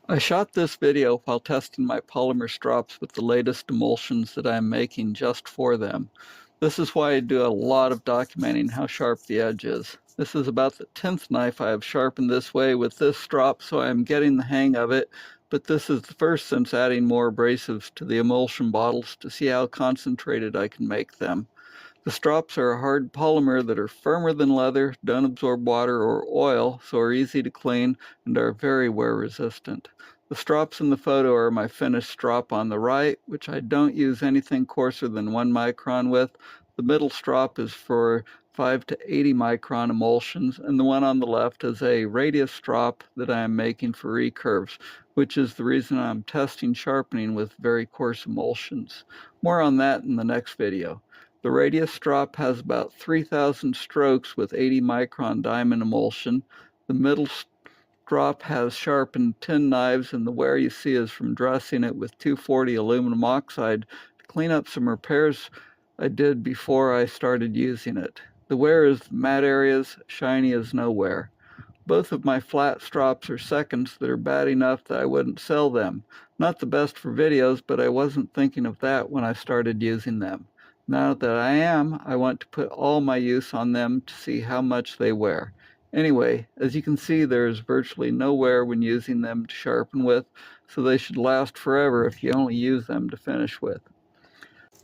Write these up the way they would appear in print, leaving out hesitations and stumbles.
I shot this video while testing my polymer strops with the latest emulsions that I am making just for them. This is why I do a lot of documenting how sharp the edge is. This is about the 10th knife I have sharpened this way with this strop, so I am getting the hang of it, but this is the first since adding more abrasives to the emulsion bottles to see how concentrated I can make them. The strops are a hard polymer that are firmer than leather, don't absorb water or oil, so are easy to clean, and are very wear resistant. The strops in the photo are my finished strop on the right, which I don't use anything coarser than 1 micron with. The middle strop is for 5 to 80 micron emulsions, and the one on the left is a radius strop that I am making for recurves, which is the reason I'm testing sharpening with very coarse emulsions. More on that in the next video. The radius strop has about 3,000 strokes with 80 micron diamond emulsion. The middle strop has sharpened tin knives, and the wear you see is from dressing it with 240 aluminum oxide to clean up some repairs I did before I started using it. The wear is matte areas, shiny as no wear. Both of my flat strops are seconds that are bad enough that I wouldn't sell them. Not the best for videos, but I wasn't thinking of that when I started using them. Now that I am, I want to put all my use on them to see how much they wear. Anyway, as you can see, there is virtually no wear when using them to sharpen with, so they should last forever if you only use them to finish with.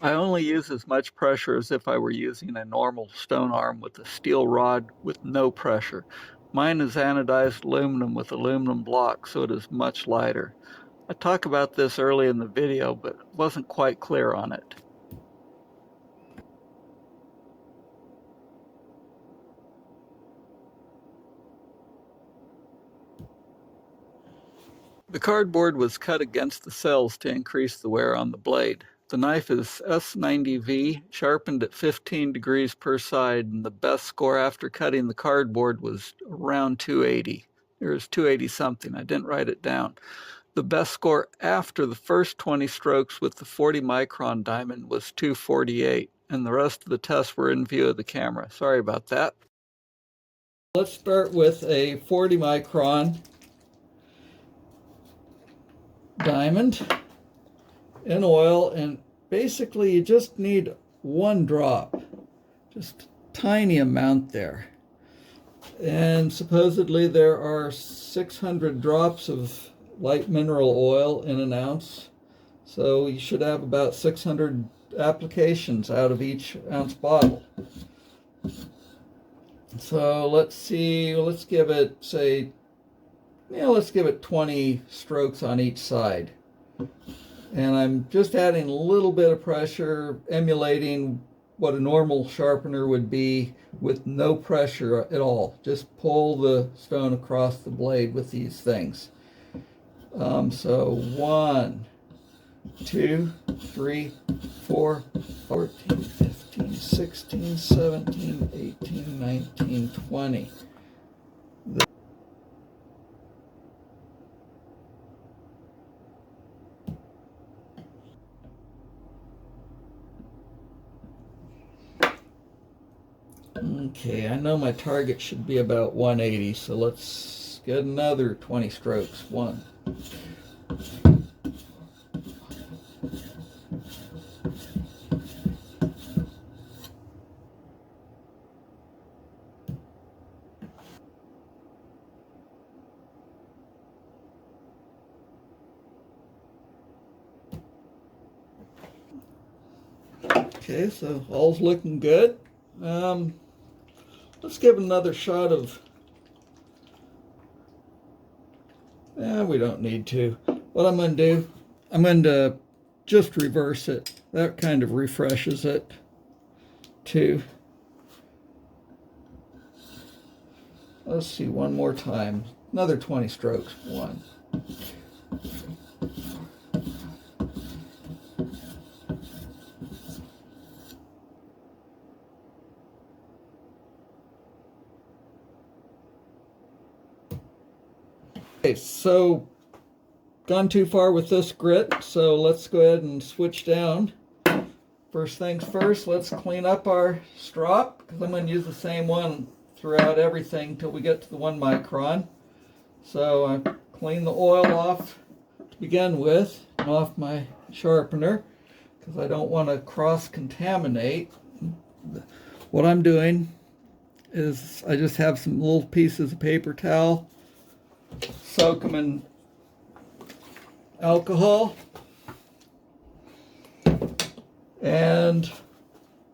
I only use as much pressure as if I were using a normal stone arm with a steel rod with no pressure. Mine is anodized aluminum with aluminum blocks, so it is much lighter. I talk about this early in the video, but wasn't quite clear on it. The cardboard was cut against the cells to increase the wear on the blade. The knife is S90V, sharpened at 15 degrees per side, and the best score after cutting the cardboard was around 280. It was 280 something, I didn't write it down. The best score after the first 20 strokes with the 40 micron diamond was 248, and the rest of the tests were in view of the camera. Sorry about that. Let's start with a 40 micron diamond in oil, and basically you just need one drop, just a tiny amount there. And supposedly there are 600 drops of light mineral oil in an ounce, so you should have about 600 applications out of each ounce bottle. So let's see, let's give it, say, let's give it 20 strokes on each side. And I'm just adding a little bit of pressure, emulating what a normal sharpener would be with no pressure at all. Just pull the stone across the blade with these things. So 1, 2, 3, 4, 14, 15, 16, 17, 18, 19, 20. Okay, I know my target should be about 180, so let's get another 20 strokes. 1. Okay, so all's looking good. Let's give another shot of, we don't need to. What I'm going to do, I'm going to just reverse it. That kind of refreshes it too. Let's see, one more time. Another 20 strokes. 1. Okay, so gone too far with this grit, so let's go ahead and switch down. First things first, let's clean up our strop, because I'm going to use the same one throughout everything till we get to the 1 micron. So I clean the oil off to begin with, and off my sharpener, because I don't want to cross-contaminate. What I'm doing is I just have some little pieces of paper towel, soak them in alcohol, and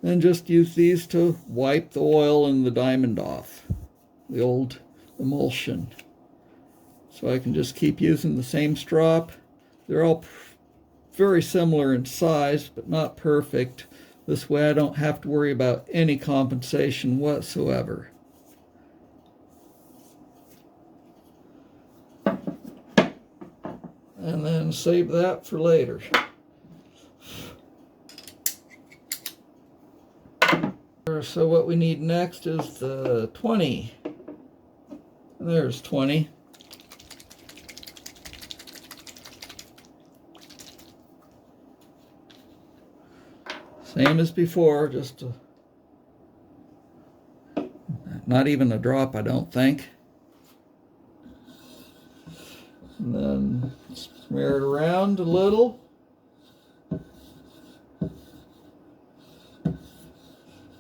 then just use these to wipe the oil and the diamond off, the old emulsion. So I can just keep using the same strop. They're all very similar in size, but not perfect. This way I don't have to worry about any compensation whatsoever. And then save that for later. So what we need next is the 20. And there's 20. Same as before, just not even a drop, I don't think. And then smear it around a little.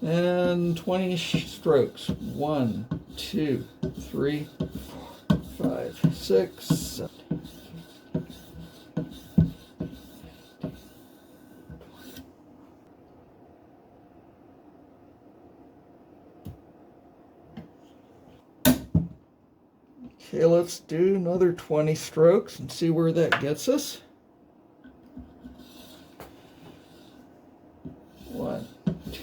And 20 strokes. 1, 2, 3, 4, 5, 6, 7. Okay, let's do another 20 strokes and see where that gets us. 1, 2.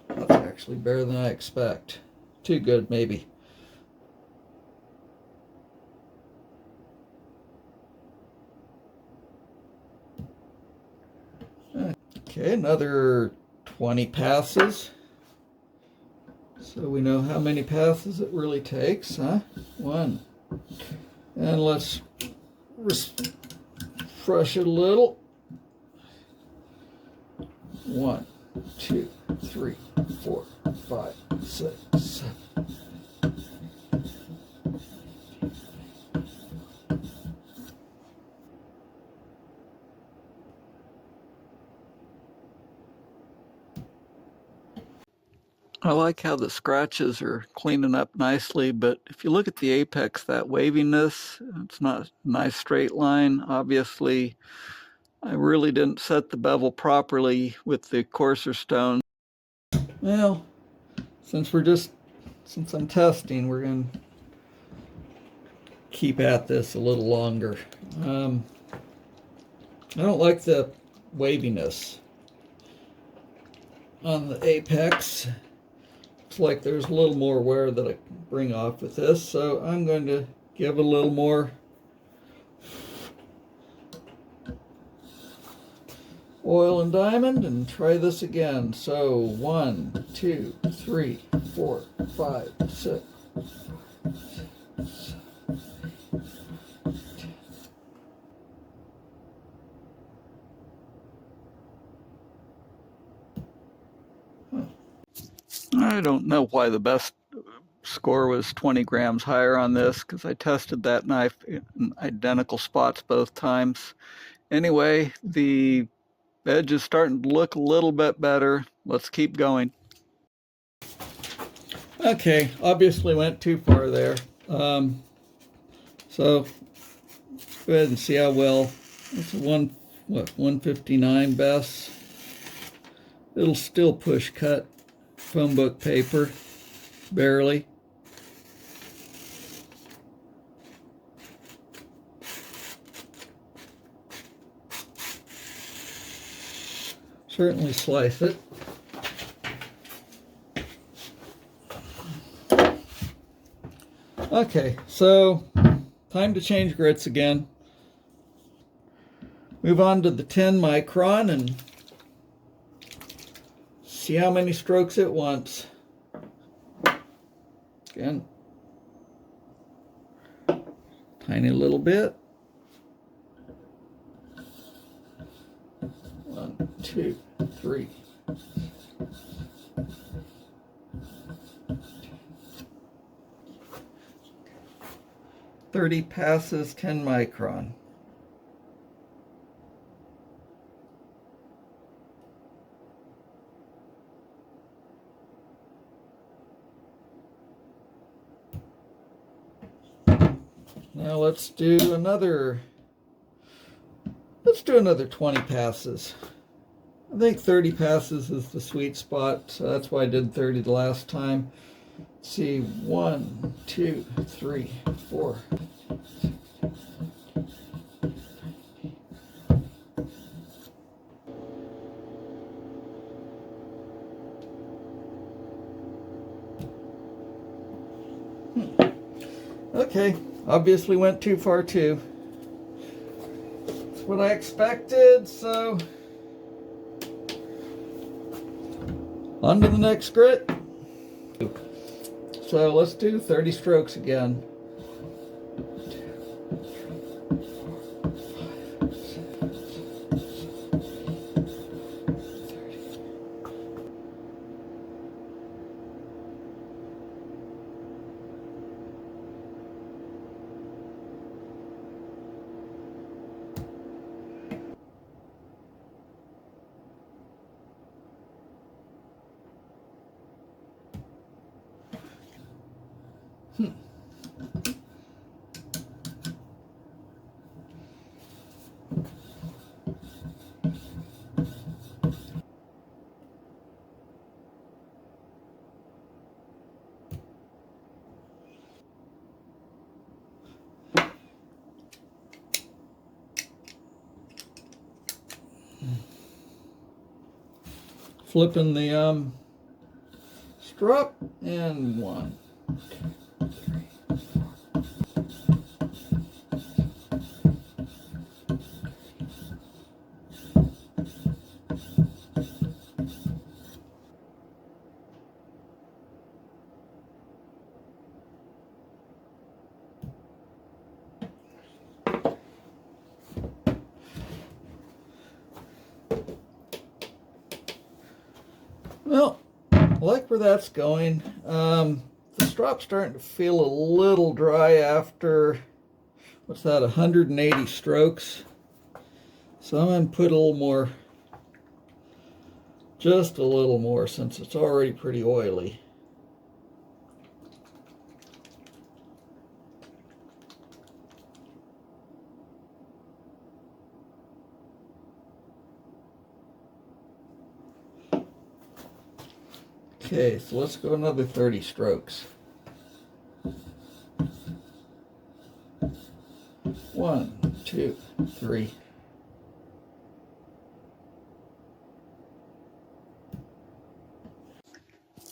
That's actually better than I expect. Too good, maybe. Okay, another 20 passes. So we know how many passes it really takes, huh? 1. And let's refresh it a little. 1, 2, 3, 4, 5, 6, 7. I like how the scratches are cleaning up nicely, but if you look at the apex, that waviness, it's not a nice straight line. Obviously, I really didn't set the bevel properly with the coarser stone. Well, since I'm testing, we're going to keep at this a little longer. I don't like the waviness on the apex. Looks like there's a little more wear that I can bring off with this, so I'm going to give it a little more oil and diamond and try this again. So 1, 2, 3, 4, 5, 6. I don't know why the best score was 20 grams higher on this, because I tested that knife in identical spots both times. Anyway, the edge is starting to look a little bit better. Let's keep going. Okay, obviously went too far there. So go ahead and see how well. It's a 159 best. It'll still push cut phone book paper, barely. Certainly slice it. Okay, so time to change grits again. Move on to the 10 micron and see how many strokes it wants. Again, tiny little bit. 2, 3. "30 passes, 10 micron. Now let's do another 20 passes. I think 30 passes is the sweet spot, so that's why I did 30 the last time. Let's see, 1, 2, 3, 4. Okay, obviously went too far too. That's what I expected, so on to the next grit. So let's do 30 strokes again. Flipping the strop, and 1, 2, 3, 4. Well, I like where that's going. The strop's starting to feel a little dry after, what's that, 180 strokes. So I'm going to put a little more, just a little more, since it's already pretty oily. Okay, so let's go another 30 strokes. 1, 2, 3.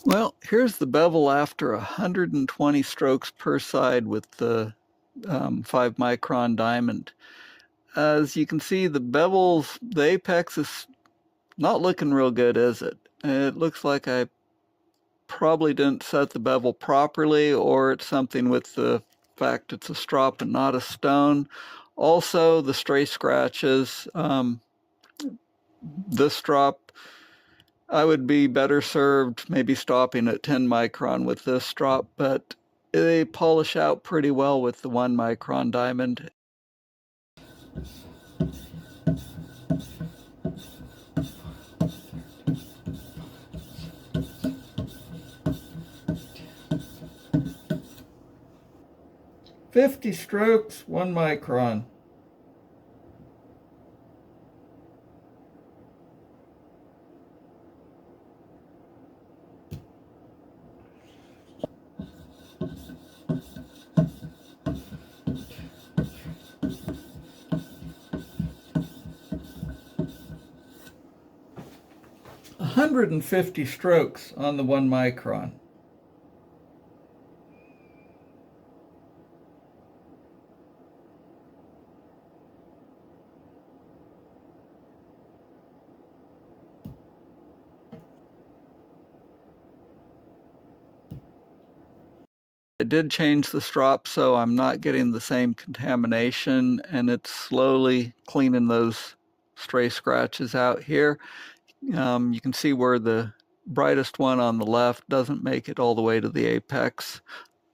Well, here's the bevel after 120 strokes per side with the 5 micron diamond. As you can see, the bevels, the apex is not looking real good, is it? It looks like I probably didn't set the bevel properly, or it's something with the fact it's a strop and not a stone. Also, the stray scratches. This strop, I would be better served maybe stopping at 10 micron with this strop, but they polish out pretty well with the 1 micron diamond. "50 strokes, 1 micron. "150 strokes on the 1 micron. I did change the strop so I'm not getting the same contamination, and it's slowly cleaning those stray scratches out here. You can see where the brightest one on the left doesn't make it all the way to the apex.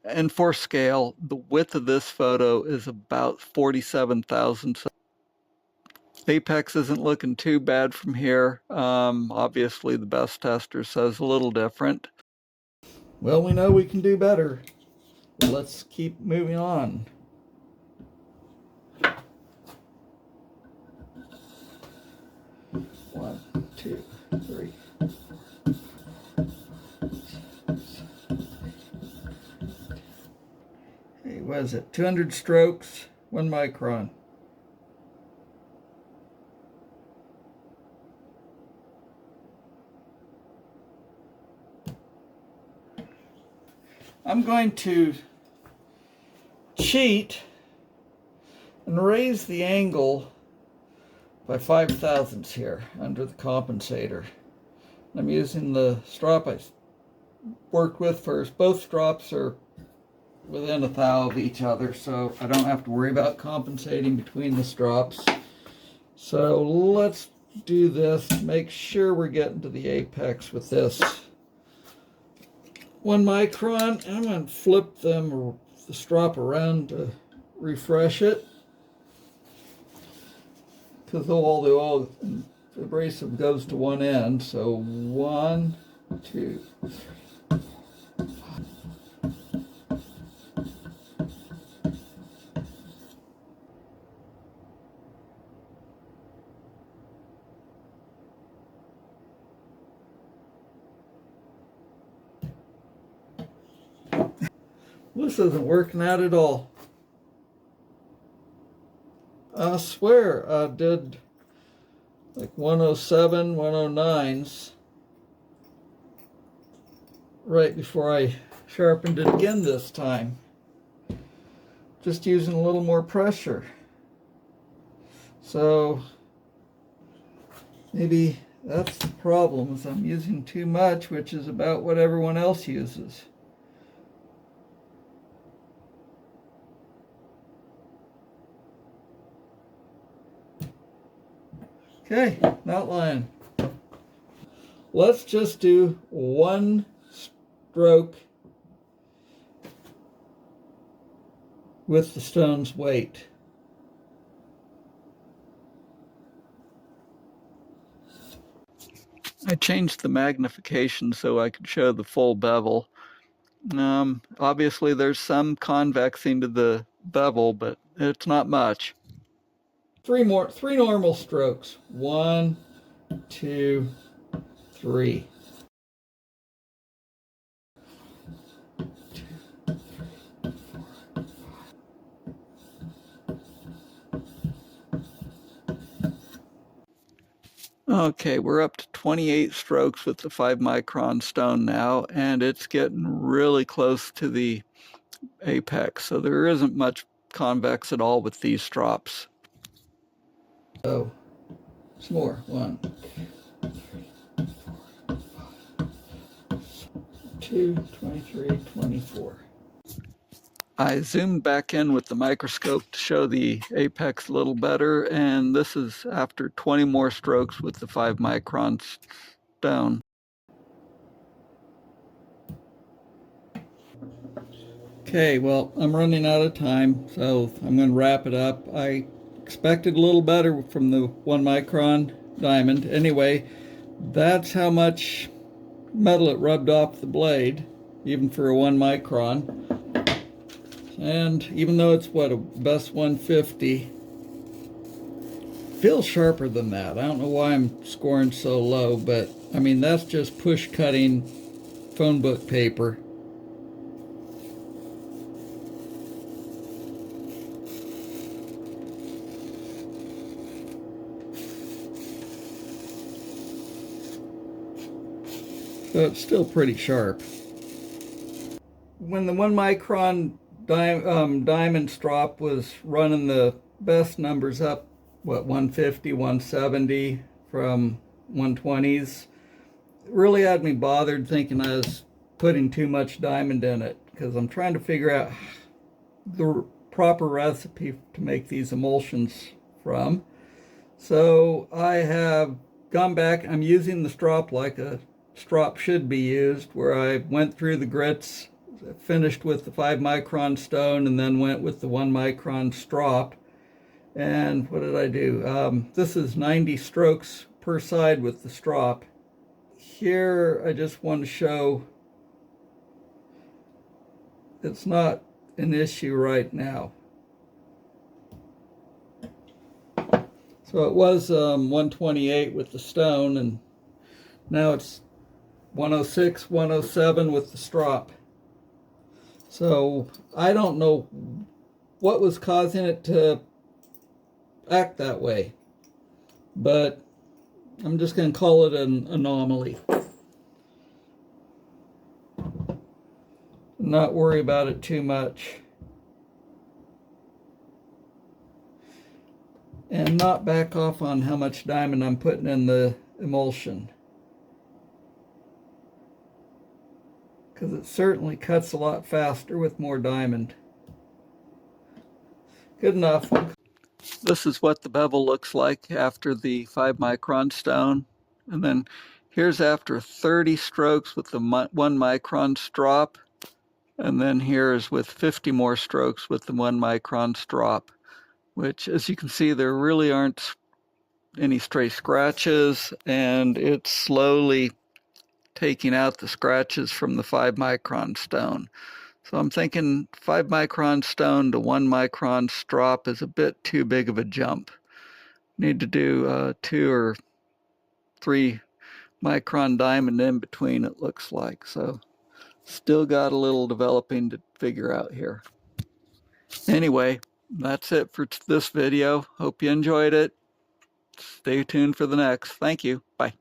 And for scale, the width of this photo is about 47,000. Apex isn't looking too bad from here. Obviously, the best tester says a little different. Well, we know we can do better. Let's keep moving on. One, two, three. Hey, what is it? 200 strokes, 1 micron. I'm going to cheat and raise the angle by 5 thousandths here under the compensator. I'm using the strop I worked with first. Both strops are within 1/1000 of each other, so I don't have to worry about compensating between the strops. So let's do this, make sure we're getting to the apex with this 1 micron. I'm going to flip the strop around to refresh it, because all the abrasive goes to one end. So 1, 2, 3. This isn't working out at all. I swear I did like 107, 109s right before I sharpened it again this time. Just using a little more pressure. So maybe that's the problem, is I'm using too much, which is about what everyone else uses. Okay, not lying. Let's just do 1 stroke with the stone's weight. I changed the magnification so I could show the full bevel. Obviously there's some convexing to the bevel, but it's not much. Three normal strokes. 1, 2, 3. Okay, we're up to 28 strokes with the 5 micron stone now, and it's getting really close to the apex, so there isn't much convex at all with these strops. So, some more. 1, 2, 23, 24. I zoomed back in with the microscope to show the apex a little better, and this is after 20 more strokes with the 5 micron stone. Okay, well, I'm running out of time, so I'm going to wrap it up. I expected a little better from the 1 micron diamond. Anyway, that's how much metal it rubbed off the blade, even for a 1 micron. And even though it's what, a best 150, feels sharper than that. I don't know why I'm scoring so low, but I mean, that's just push cutting phone book paper. So it's still pretty sharp. When the 1 micron diamond strop was running the best numbers up, what, 150, 170 from 120s, it really had me bothered, thinking I was putting too much diamond in it, because I'm trying to figure out the proper recipe to make these emulsions from. So I have gone back. I'm using the strop like a strop should be used, where I went through the grits, finished with the 5-micron stone, and then went with the 1-micron strop. And what did I do? This is 90 strokes per side with the strop. Here I just want to show it's not an issue right now. So it was 128 with the stone, and now it's 106, 107 with the strop. So I don't know what was causing it to act that way, but I'm just going to call it an anomaly. Not worry about it too much. And not back off on how much diamond I'm putting in the emulsion, because it certainly cuts a lot faster with more diamond. Good enough. This is what the bevel looks like after the 5-micron stone. And then here's after 30 strokes with the 1-micron strop. And then here's with 50 more strokes with the 1-micron strop, which, as you can see, there really aren't any stray scratches, and it's slowly taking out the scratches from the 5-micron stone. So I'm thinking 5-micron stone to 1-micron strop is a bit too big of a jump. Need to do 2 or 3 micron diamond in between, it looks like. So still got a little developing to figure out here. Anyway, that's it for this video. Hope you enjoyed it. Stay tuned for the next. Thank you. Bye.